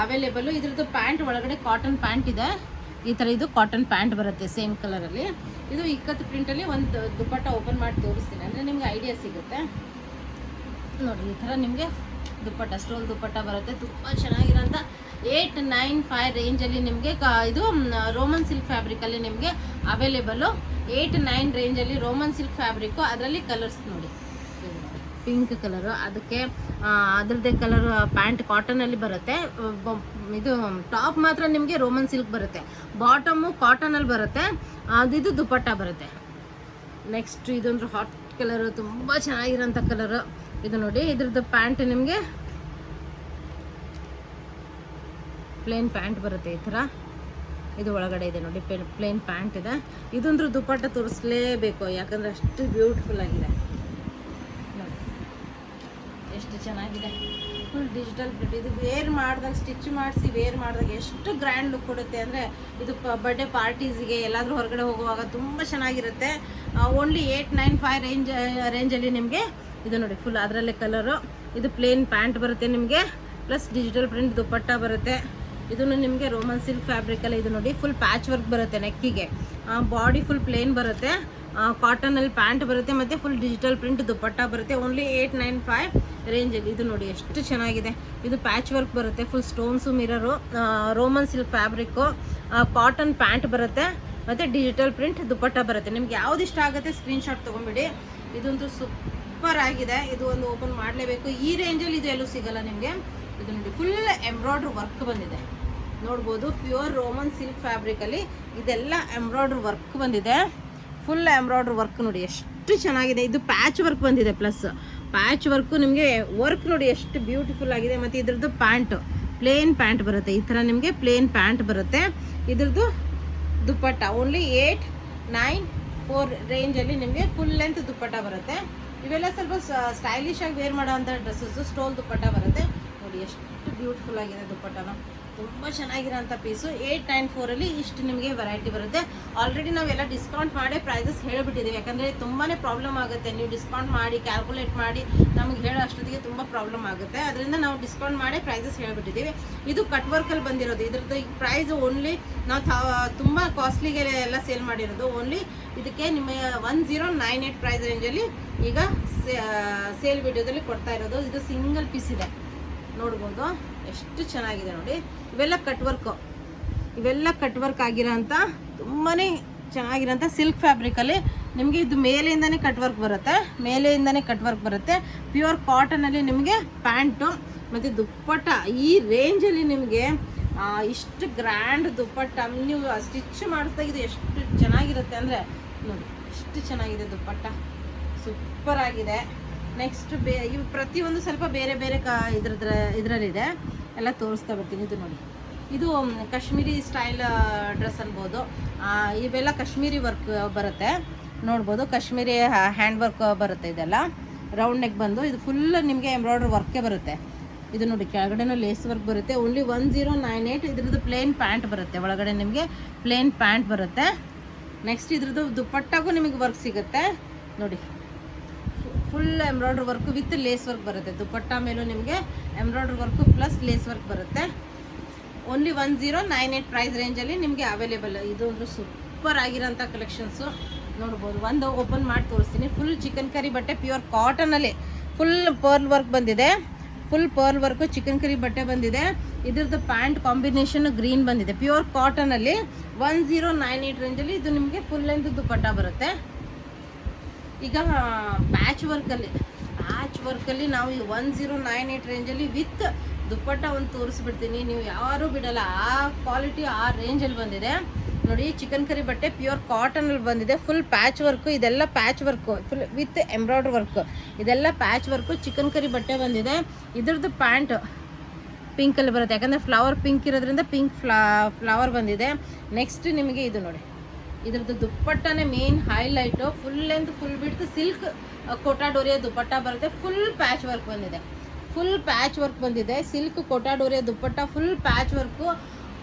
ಅವೈಲೇಬಲ್ಲು. ಇದ್ರದ್ದು ಪ್ಯಾಂಟ್ ಒಳಗಡೆ ಕಾಟನ್ ಪ್ಯಾಂಟ್ ಇದೆ. ಈ ಥರ ಇದು ಕಾಟನ್ ಪ್ಯಾಂಟ್ ಬರುತ್ತೆ ಸೇಮ್ ಕಲರಲ್ಲಿ. ಇದು ಇಕ್ಕತ್ತು ಪ್ರಿಂಟಲ್ಲಿ ಒಂದು ದುಪ್ಪಟ್ಟ ಓಪನ್ ಮಾಡಿ ತೋರಿಸ್ತೀನಿ, ಅಂದರೆ ನಿಮ್ಗೆ ಐಡಿಯಾ ಸಿಗುತ್ತೆ ನೋಡಿ. ಈ ಥರ ನಿಮಗೆ ದುಪ್ಪಟ್ಟ, ಸ್ಟೋಲ್ ದುಪ್ಪಟ್ಟ ಬರುತ್ತೆ. ತುಂಬ ಚೆನ್ನಾಗಿರೋಂಥ 895 ರೇಂಜಲ್ಲಿ ನಿಮಗೆ ಇದು ರೋಮನ್ ಸಿಲ್ಕ್ ಫ್ಯಾಬ್ರಿಕಲ್ಲಿ ನಿಮಗೆ ಅವೈಲೇಬಲ್ಲು. 8-9 ರೇಂಜಲ್ಲಿ ರೋಮನ್ ಸಿಲ್ಕ್ ಫ್ಯಾಬ್ರಿಕ್ಕು. ಅದರಲ್ಲಿ ಕಲರ್ಸ್ ನೋಡಿ, ಪಿಂಕ್ ಕಲರು, ಅದಕ್ಕೆ ಅದರದ್ದೇ ಕಲರ್ ಪ್ಯಾಂಟ್ ಕಾಟನಲ್ಲಿ ಬರುತ್ತೆ. ಇದು ಟಾಪ್ ಮಾತ್ರ ನಿಮಗೆ ರೋಮನ್ ಸಿಲ್ಕ್ ಬರುತ್ತೆ, ಬಾಟಮು ಕಾಟನಲ್ಲಿ ಬರುತ್ತೆ. ಇದು ದುಪ್ಪಟ್ಟ ಬರುತ್ತೆ. ನೆಕ್ಸ್ಟ್ ಇದೊಂದು ಹಾಟ್ ಕಲರು, ತುಂಬ ಚೆನ್ನಾಗಿರೋಂಥ ಕಲರು. ಇದು ನೋಡಿ, ಇದ್ರದ್ದು ಪ್ಯಾಂಟ್ ನಿಮಗೆ ಪ್ಲೇನ್ ಪ್ಯಾಂಟ್ ಬರುತ್ತೆ ಈ ಥರ. ಇದು ಒಳಗಡೆ ಇದೆ ನೋಡಿ, ಪ್ಲೇನ್ ಪ್ಯಾಂಟ್ ಇದೆ. ಇದೊಂದು ದುಪ್ಪಟ್ಟ ತೋರಿಸ್ಲೇಬೇಕು, ಯಾಕಂದರೆ ಅಷ್ಟು ಬ್ಯೂಟಿಫುಲ್ ಆಗಿದೆ ನೋಡಿ, ಎಷ್ಟು ಚೆನ್ನಾಗಿದೆ. Full digital print. ಇದು ವೇರ್ ಮಾಡಿದಾಗ, ಸ್ಟಿಚ್ ಮಾಡಿಸಿ ವೇರ್ ಮಾಡಿದಾಗ ಎಷ್ಟು ಗ್ರ್ಯಾಂಡ್ ಲುಕ್ ಕೊಡುತ್ತೆ ಅಂದರೆ, ಇದು ಬರ್ಡೇ ಪಾರ್ಟೀಸಿಗೆ ಎಲ್ಲಾದರೂ ಹೊರಗಡೆ ಹೋಗುವಾಗ ತುಂಬ ಚೆನ್ನಾಗಿರುತ್ತೆ. ಓನ್ಲಿ 895 ರೇಂಜಲ್ಲಿ ನಿಮಗೆ ಇದು ನೋಡಿ, ಫುಲ್ ಅದರಲ್ಲೇ ಕಲರು. ಇದು ಪ್ಲೇನ್ ಪ್ಯಾಂಟ್ ಬರುತ್ತೆ ನಿಮಗೆ, ಪ್ಲಸ್ ಡಿಜಿಟಲ್ ಪ್ರಿಂಟ್ ದುಪ್ಪಟ್ಟ ಬರುತ್ತೆ. ಇದನ್ನು ನಿಮಗೆ ರೋಮನ್ ಸಿಲ್ಕ್ ಫ್ಯಾಬ್ರಿಕಲ್ಲಿ ಇದು ನೋಡಿ, ಫುಲ್ ಪ್ಯಾಚ್ ವರ್ಕ್ ಬರುತ್ತೆ ನೆಕ್ಕಿಗೆ. ಬಾಡಿ ಫುಲ್ ಪ್ಲೇನ್ ಬರುತ್ತೆ, ಕಾಟನಲ್ಲಿ ಪ್ಯಾಂಟ್ ಬರುತ್ತೆ, ಮತ್ತು ಫುಲ್ ಡಿಜಿಟಲ್ ಪ್ರಿಂಟ್ ದುಪ್ಪಟ್ಟ ಬರುತ್ತೆ. ಓನ್ಲಿ 895 ರೇಂಜಲ್ಲಿ. ಇದು ನೋಡಿ ಎಷ್ಟು ಚೆನ್ನಾಗಿದೆ. ಇದು ಪ್ಯಾಚ್ ವರ್ಕ್ ಬರುತ್ತೆ, full stones, mirror, Roman silk fabric, cotton pant ಬರುತ್ತೆ, ಮತ್ತು ಡಿಜಿಟಲ್ ಪ್ರಿಂಟ್ ದುಪ್ಪಟ್ಟ ಬರುತ್ತೆ. ನಿಮ್ಗೆ ಯಾವ್ದು ಇಷ್ಟ ಆಗುತ್ತೆ ಸ್ಕ್ರೀನ್ಶಾಟ್ ತೊಗೊಂಬಿಡಿ. ಇದೊಂದು ಸೂಪರ್ ಆಗಿದೆ. ಇದು ಒಂದು ಓಪನ್ ಮಾಡಲೇಬೇಕು. ಈ ರೇಂಜಲ್ಲಿ ಇದು ಎಲ್ಲೂ ಸಿಗಲ್ಲ ನಿಮಗೆ. ಇದು ನೋಡಿ, ಫುಲ್ ಎಂಬ್ರಾಯ್ಡ್ರಿ ವರ್ಕ್ ಬಂದಿದೆ ನೋಡ್ಬೋದು. ಪ್ಯೂರ್ ರೋಮನ್ ಸಿಲ್ಕ್ ಫ್ಯಾಬ್ರಿಕಲ್ಲಿ ಇದೆಲ್ಲ ಎಂಬ್ರಾಯ್ಡ್ರಿ ವರ್ಕ್ ಬಂದಿದೆ. ಫುಲ್ ಎಂಬ್ರಾಯ್ಡ್ರಿ ವರ್ಕ್ ನೋಡಿ ಎಷ್ಟು ಚೆನ್ನಾಗಿದೆ. ಇದು ಪ್ಯಾಚ್ ವರ್ಕ್ ಬಂದಿದೆ, ಪ್ಲಸ್ ಪ್ಯಾಚ್ ವರ್ಕು ನಿಮಗೆ ವರ್ಕ್ ನೋಡಿ ಎಷ್ಟು ಬ್ಯೂಟಿಫುಲ್ ಆಗಿದೆ. ಮತ್ತು ಇದ್ರದ್ದು ಪ್ಯಾಂಟು ಪ್ಲೇನ್ ಪ್ಯಾಂಟ್ ಬರುತ್ತೆ. ಈ ಥರ ನಿಮಗೆ ಪ್ಲೇನ್ ಪ್ಯಾಂಟ್ ಬರುತ್ತೆ. ಇದ್ರದ್ದು ದುಪ್ಪಟ್ಟ ಓನ್ಲಿ 894 ರೇಂಜಲ್ಲಿ ನಿಮಗೆ ಫುಲ್ ಲೆಂತ್ ದುಪ್ಪಟ್ಟ ಬರುತ್ತೆ. ಇವೆಲ್ಲ ಸ್ವಲ್ಪ ಸ್ಟೈಲಿಶ್ ಆಗಿ ವೇರ್ ಮಾಡೋ ಅಂಥ ಡ್ರೆಸ್ಸಸ್ಸು. ಸ್ಟೋಲ್ ದುಪ್ಪಟ್ಟ ಬರುತ್ತೆ ನೋಡಿ, ನೋಡಿ ಎಷ್ಟು ಬ್ಯೂಟಿಫುಲ್ ಆಗಿದೆ ದುಪ್ಪಟ್ಟನ, ತುಂಬ ಚೆನ್ನಾಗಿರೋಂಥ ಪೀಸು. 894ಅಲ್ಲಿ ಇಷ್ಟು ನಿಮಗೆ ವೆರೈಟಿ ಬರುತ್ತೆ. ಆಲ್ರೆಡಿ ನಾವೆಲ್ಲ ಡಿಸ್ಕೌಂಟ್ ಮಾಡಿ ಪ್ರೈಸಸ್ ಹೇಳಿಬಿಟ್ಟಿದ್ದೀವಿ, ಯಾಕಂದರೆ ತುಂಬಾ ಪ್ರಾಬ್ಲಮ್ ಆಗುತ್ತೆ. ನೀವು ಡಿಸ್ಕೌಂಟ್ ಮಾಡಿ ಕ್ಯಾಲ್ಕುಲೇಟ್ ಮಾಡಿ ನಮಗೆ ಹೇಳೋ ಅಷ್ಟೊತ್ತಿಗೆ ತುಂಬ ಪ್ರಾಬ್ಲಮ್ ಆಗುತ್ತೆ. ಅದರಿಂದ ನಾವು ಡಿಸ್ಕೌಂಟ್ ಮಾಡಿ ಪ್ರೈಸಸ್ ಹೇಳಿಬಿಟ್ಟಿದ್ದೀವಿ. ಇದು ಕಟ್ ವರ್ಕಲ್ಲಿ ಬಂದಿರೋದು. ಇದ್ರದ್ದು ಪ್ರೈಸ್ ಓನ್ಲಿ ನಾವು ತುಂಬ ಕಾಸ್ಟ್ಲಿಗೆ ಎಲ್ಲ ಸೇಲ್ ಮಾಡಿರೋದು. ಓನ್ಲಿ ಇದಕ್ಕೆ ನಿಮ್ಮ 1098 ಪ್ರೈಸ್ ರೇಂಜಲ್ಲಿ ಈಗ ಸೇಲ್ ವಿಡಿಯೋದಲ್ಲಿ ಕೊಡ್ತಾ ಇರೋದು. ಇದು ಸಿಂಗಲ್ ಪೀಸ್ ಇದೆ, ನೋಡ್ಬೋದು ಎಷ್ಟು ಚೆನ್ನಾಗಿದೆ ನೋಡಿ. ಇವೆಲ್ಲ ಕಟ್ ವರ್ಕ್ ಆಗಿರೋಂಥ ತುಂಬಾ ಚೆನ್ನಾಗಿರೋಂಥ ಸಿಲ್ಕ್ ಫ್ಯಾಬ್ರಿಕಲ್ಲಿ ನಿಮಗೆ ಇದು ಮೇಲೆಯಿಂದನೇ ಕಟ್ ವರ್ಕ್ ಬರುತ್ತೆ. ಪ್ಯೂರ್ ಕಾಟನಲ್ಲಿ ನಿಮಗೆ ಪ್ಯಾಂಟು ಮತ್ತು ದುಪ್ಪಟ್ಟ ಈ ರೇಂಜಲ್ಲಿ ನಿಮಗೆ ಇಷ್ಟು ಗ್ರ್ಯಾಂಡ್ ದುಪ್ಪಟ್ಟ ನೀವು ಸ್ಟಿಚ್ ಮಾಡಿಸ್ದಾಗ ಇದು ಎಷ್ಟು ಚೆನ್ನಾಗಿರುತ್ತೆ ಅಂದರೆ ನೋಡಿ, ಎಷ್ಟು ಚೆನ್ನಾಗಿದೆ ದುಪ್ಪಟ್ಟ, ಸೂಪರ್ ಆಗಿದೆ. ನೆಕ್ಸ್ಟ್ ಇವು ಪ್ರತಿಯೊಂದು ಸ್ವಲ್ಪ ಬೇರೆ ಬೇರೆ ಇದರಲ್ಲಿದೆ, ಎಲ್ಲ ತೋರಿಸ್ತಾ ಬರ್ತೀನಿ. ಇದು ನೋಡಿ, ಇದು ಕಾಶ್ಮೀರಿ ಸ್ಟೈಲ್ ಡ್ರೆಸ್ ಅನ್ಬೋದು. ಇವೆಲ್ಲ ಕಾಶ್ಮೀರಿ ವರ್ಕ್ ಬರುತ್ತೆ, ನೋಡ್ಬೋದು. ಕಾಶ್ಮೀರಿ ಹ್ಯಾಂಡ್ ವರ್ಕ್ ಬರುತ್ತೆ. ಇದೆಲ್ಲ ರೌಂಡ್ ನೆಕ್ ಬಂದು ಇದು ಫುಲ್ ನಿಮಗೆ ಎಂಬ್ರಾಯ್ಡ್ರಿ ವರ್ಕೇ ಬರುತ್ತೆ. ಇದು ನೋಡಿ, ಕೆಳಗಡೆನೂ ಲೇಸ್ ವರ್ಕ್ ಬರುತ್ತೆ. ಓನ್ಲಿ 1098. ಇದ್ರದ್ದು ಪ್ಲೇನ್ ಪ್ಯಾಂಟ್ ಬರುತ್ತೆ, ಒಳಗಡೆ ನಿಮಗೆ ಪ್ಲೇನ್ ಪ್ಯಾಂಟ್ ಬರುತ್ತೆ. ನೆಕ್ಸ್ಟ್ ಇದ್ರದ್ದು ದುಪ್ಪಟ್ಟಾಗೂ ನಿಮಗೆ ವರ್ಕ್ ಸಿಗುತ್ತೆ ನೋಡಿ. Full embroidery work with lace work ಬರುತ್ತೆ. ದುಪ್ಪಟ್ಟ ಮೇಲೂ ನಿಮಗೆ embroidery work plus lace work ಬರುತ್ತೆ. ಓನ್ಲಿ 1098 ಪ್ರೈಸ್ ರೇಂಜಲ್ಲಿ ನಿಮಗೆ ಅವೈಲೇಬಲ್. ಇದು ಒಂದು ಸೂಪರ್ ಆಗಿರೋಂಥ ಕಲೆಕ್ಷನ್ಸು, ನೋಡ್ಬೋದು. ಒಂದು ಓಪನ್ ಮಾಡಿ ತೋರಿಸ್ತೀನಿ. ಫುಲ್ ಚಿಕನ್ ಕರಿ ಬಟ್ಟೆ, ಪ್ಯೂರ್ ಕಾಟನಲ್ಲಿ ಫುಲ್ ಪರ್ಲ್ ವರ್ಕ್ ಬಂದಿದೆ. Full pearl work chicken curry ಬಟ್ಟೆ ಬಂದಿದೆ. ಇದ್ರದ್ದು ಪ್ಯಾಂಟ್ ಕಾಂಬಿನೇಷನ್ ಗ್ರೀನ್ ಬಂದಿದೆ. ಪ್ಯೂರ್ ಕಾಟನಲ್ಲಿ 1098 ರೇಂಜಲ್ಲಿ ಇದು ನಿಮಗೆ ಫುಲ್ ಲೆಂತ್ ದುಪ್ಪಟ್ಟ ಬರುತ್ತೆ. ಈಗ ಪ್ಯಾಚ್ ವರ್ಕಲ್ಲಿ ನಾವು ಈ 1098 ರೇಂಜಲ್ಲಿ ವಿತ್ ದುಪ್ಪಟ್ಟ ಒಂದು ತೋರಿಸ್ಬಿಡ್ತೀನಿ. ನೀವು ಯಾರೂ ಬಿಡಲ್ಲ, ಆ ಕ್ವಾಲಿಟಿ ಆ ರೇಂಜಲ್ಲಿ ಬಂದಿದೆ ನೋಡಿ. ಚಿಕನ್ ಕರಿ ಬಟ್ಟೆ ಪ್ಯೂರ್ ಕಾಟನಲ್ಲಿ ಬಂದಿದೆ. ಫುಲ್ ಪ್ಯಾಚ್ ವರ್ಕು, ಇದೆಲ್ಲ patch work full with embroidery work, ಇದೆಲ್ಲ ಪ್ಯಾಚ್ ವರ್ಕು. ಚಿಕನ್ ಕರಿ ಬಟ್ಟೆ ಬಂದಿದೆ. ಇದ್ರದ್ದು ಪ್ಯಾಂಟ್ ಪಿಂಕಲ್ಲಿ ಬರುತ್ತೆ, ಯಾಕಂದರೆ ಫ್ಲವರ್ ಪಿಂಕ್ ಇರೋದ್ರಿಂದ ಪಿಂಕ್ ಫ್ಲವರ್ ಬಂದಿದೆ. ನೆಕ್ಸ್ಟ್ ನಿಮಗೆ ಇದು ನೋಡಿ, ಇದ್ರದ್ದು ದುಪ್ಪಟ್ಟನೇ main highlight. Full length full ಬಿಡ್ತ್ silk ಕೋಟಾಡೋರಿಯ ದುಪ್ಪಟ್ಟ ಬರುತ್ತೆ. ಫುಲ್ ಪ್ಯಾಚ್ ವರ್ಕ್ ಬಂದಿದೆ. ಸಿಲ್ಕ್ ಕೋಟಾಡೋರಿಯ ದುಪ್ಪಟ್ಟ ಫುಲ್ ಪ್ಯಾಚ್ ವರ್ಕು.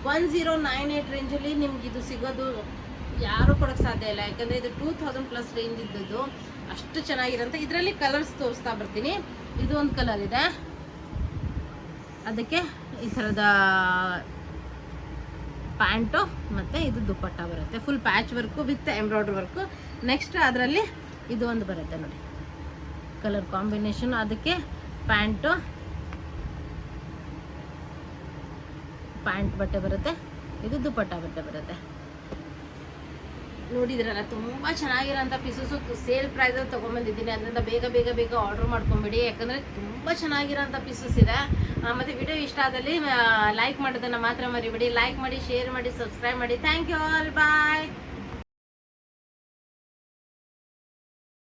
1098 ರೇಂಜಲ್ಲಿ ನಿಮ್ಗೆ ಇದು ಸಿಗೋದು ಯಾರೂ ಕೊಡೋಕ್ಕೆ ಸಾಧ್ಯ ಇಲ್ಲ, ಯಾಕಂದರೆ ಇದು 2000+ ರೇಂಜ್ ಇದ್ದದ್ದು. ಅಷ್ಟು ಚೆನ್ನಾಗಿರೋಂಥ ಇದರಲ್ಲಿ ಕಲರ್ಸ್ ತೋರಿಸ್ತಾ ಬರ್ತೀನಿ. ಇದು ಒಂದು ಕಲರ್ ಇದೆ, ಅದಕ್ಕೆ ಈ ಥರದ ಪ್ಯಾಂಟು ಮತ್ತು ಇದು ದುಪ್ಪಟ್ಟ ಬರುತ್ತೆ. Full patch work with embroidery work. Next ಅದರಲ್ಲಿ ಇದು ಒಂದು ಬರುತ್ತೆ ನೋಡಿ, ಕಲರ್ ಕಾಂಬಿನೇಷನ್. ಅದಕ್ಕೆ ಪ್ಯಾಂಟ್ ಬಟ್ಟೆ ಬರುತ್ತೆ, ಇದು ದುಪ್ಪಟ್ಟ ಬಟ್ಟೆ ಬರುತ್ತೆ. ನೋಡಿದ್ರಲ್ಲ, ತುಂಬ ಚೆನ್ನಾಗಿರೋಂಥ ಪೀಸಸ್ಸು ಸೇಲ್ ಪ್ರೈಸಲ್ಲಿ ತೊಗೊಂಬಂದಿದ್ದೀನಿ. ಅದರಿಂದ ಬೇಗ ಆರ್ಡ್ರ್ ಮಾಡ್ಕೊಂಬಿಡಿ, ಯಾಕಂದರೆ ತುಂಬ ಚೆನ್ನಾಗಿರೋಂಥ ಪೀಸಸ್ ಇದೆ. ಮತ್ತು ವಿಡಿಯೋ ಇಷ್ಟ ಆದಲ್ಲಿ ಲೈಕ್ ಮಾಡೋದನ್ನು ಮಾತ್ರ ಮರಿಬೇಡಿ. ಲೈಕ್ ಮಾಡಿ, ಶೇರ್ ಮಾಡಿ, ಸಬ್ಸ್ಕ್ರೈಬ್ ಮಾಡಿ. Thank you all, bye.